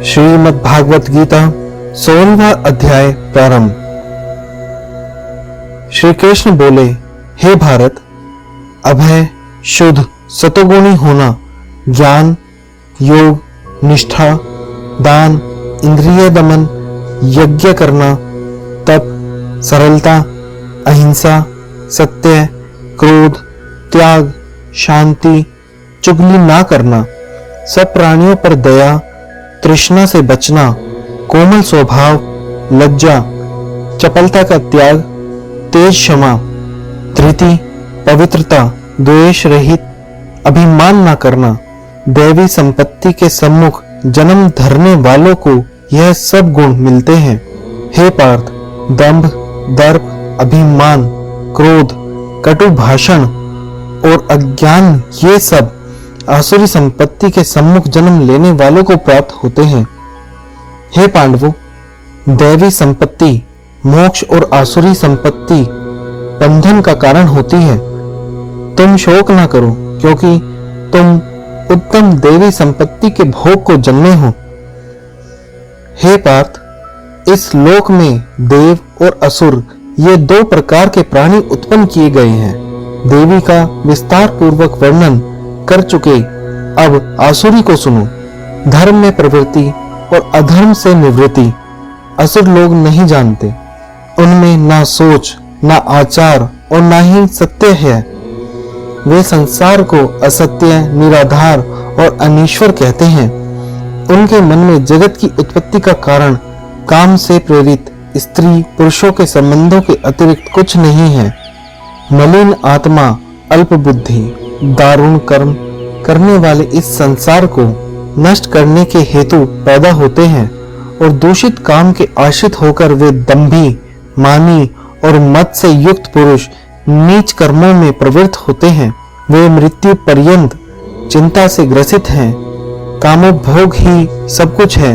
श्रीमद् भागवत गीता 16वां अध्याय प्रारंभ। श्री कृष्ण बोले, हे भारत, अभय, शुद्ध, सतोगुणी होना, ज्ञान, योग, निष्ठा, दान, इंद्रिय दमन, यज्ञ करना, तप, सरलता, अहिंसा, सत्य, क्रोध, त्याग, शांति, चुगली ना करना, सब प्राणियों पर दया, तृष्णा से बचना, कोमल स्वभाव, लज्जा, चपलता का त्याग, तेज क्षमा, धृति, पवित्रता, द्वेष रहित, अभिमान न करना, दैवी संपत्ति के सम्मुख जन्म धरने वालों को यह सब गुण मिलते हैं। हे पार्थ, दंभ, दर्प, अभिमान, क्रोध, कटु भाषण और अज्ञान, ये सब आसुरी संपत्ति के सम्मुख जन्म लेने वालों को प्राप्त होते हैं। हे पांडवों, दैवी संपत्ति मोक्ष और आसुरी संपत्ति बंधन का कारण होती है। तुम शोक न करो, क्योंकि तुम उत्तम देवी संपत्ति के भोग को जन्मे हो। हे पार्थ, इस लोक में देव और असुर ये दो प्रकार के प्राणी उत्पन्न किए गए हैं। देवी का विस्तार पूर्वक वर्णन कर चुके, अब आसुरी को सुनो। धर्म में प्रवृत्ति और अधर्म से निवृत्ति असुर लोग नहीं जानते। उनमें ना सोच, ना आचार और ना ही सत्य है। वे संसार को असत्य, निराधार और अनीश्वर कहते हैं। उनके मन में जगत की उत्पत्ति का कारण काम से प्रेरित स्त्री पुरुषों के संबंधों के अतिरिक्त कुछ नहीं है। मलिन आत्मा, अल्प बुद्धि, दारुण कर्म करने वाले इस संसार को नष्ट करने के हेतु पैदा होते हैं और दूषित काम के आश्रित होकर वे दंभी, मानी और मद से युक्त पुरुष नीच कर्मों में प्रवृत्त होते हैं। वे मृत्यु पर्यंत चिंता से ग्रसित हैं। कामोपभोग ही सब कुछ है,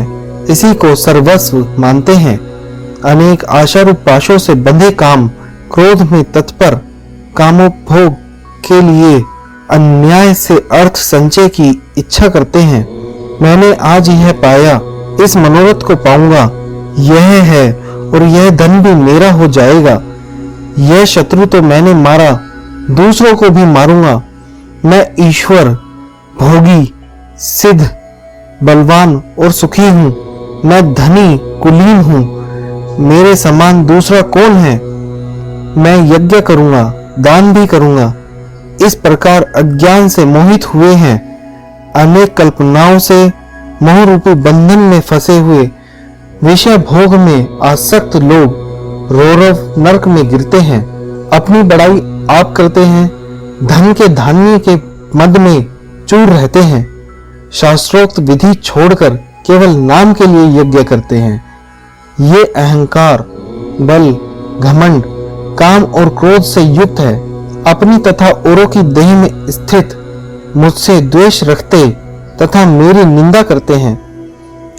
इसी को सर्वस्व मानते हैं। अनेक आशारूप पाशों से बंधे काम क्रोध में तत्पर, कामोपभोग के लिए अन्याय से अर्थ संचय की इच्छा करते हैं। मैंने आज यह पाया, इस मनोरथ को पाऊंगा, यह है और यह धन भी मेरा हो जाएगा। यह शत्रु तो मैंने मारा, दूसरों को भी मारूंगा। मैं ईश्वर, भोगी, सिद्ध, बलवान और सुखी हूँ। मैं धनी, कुलीन हूँ। मेरे समान दूसरा कौन है? मैं यज्ञ करूंगा, दान भी करूंगा। इस प्रकार अज्ञान से मोहित हुए हैं। अनेक कल्पनाओं से मोह रूपी बंधन में फंसे हुए विषय भोग में आसक्त लोग रौरव नरक में गिरते हैं। अपनी बड़ाई आप करते हैं, धन के धान्य के मद में चूर रहते हैं। शास्त्रोक्त विधि छोड़कर केवल नाम के लिए यज्ञ करते हैं। ये अहंकार, बल, घमंड, काम और क्रोध से युक्त है। अपनी तथा औरों की देह में स्थित मुझसे द्वेष रखते तथा मेरी निंदा करते हैं।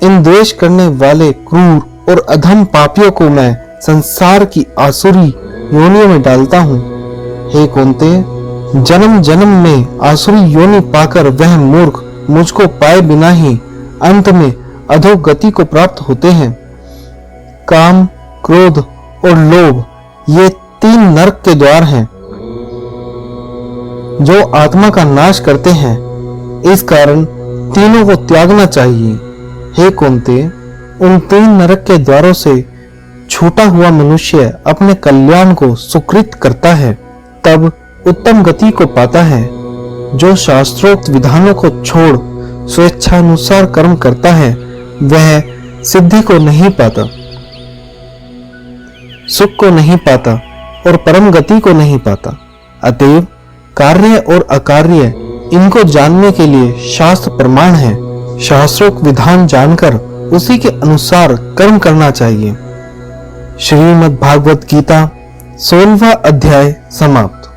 इन द्वेष करने वाले क्रूर और अधम पापियों को मैं संसार की आसुरी योनियों में डालता हूँ। हे कुंती, जन्म जन्म में आसुरी योनि पाकर वह मूर्ख मुझको पाए बिना ही अंत में अधोगति को प्राप्त होते हैं। काम, क्रोध और लोभ ये तीन नरक के द्वार हैं, जो आत्मा का नाश करते हैं। इस कारण तीनों को त्यागना चाहिए। हे कुंती, उन तीन नरक के द्वारों से छूटा हुआ मनुष्य अपने कल्याण को सुकृत करता है, तब उत्तम गति को पाता है। जो शास्त्रोक्त विधानों को छोड़ स्वेच्छानुसार कर्म करता है, वह सिद्धि को नहीं पाता, सुख को नहीं पाता और परम गति को नहीं पाता। अतएव कार्य और अकार्य इनको जानने के लिए शास्त्र प्रमाण है। शास्त्रोक्त विधान जानकर उसी के अनुसार कर्म करना चाहिए। श्रीमद् भागवत गीता 16वां अध्याय समाप्त।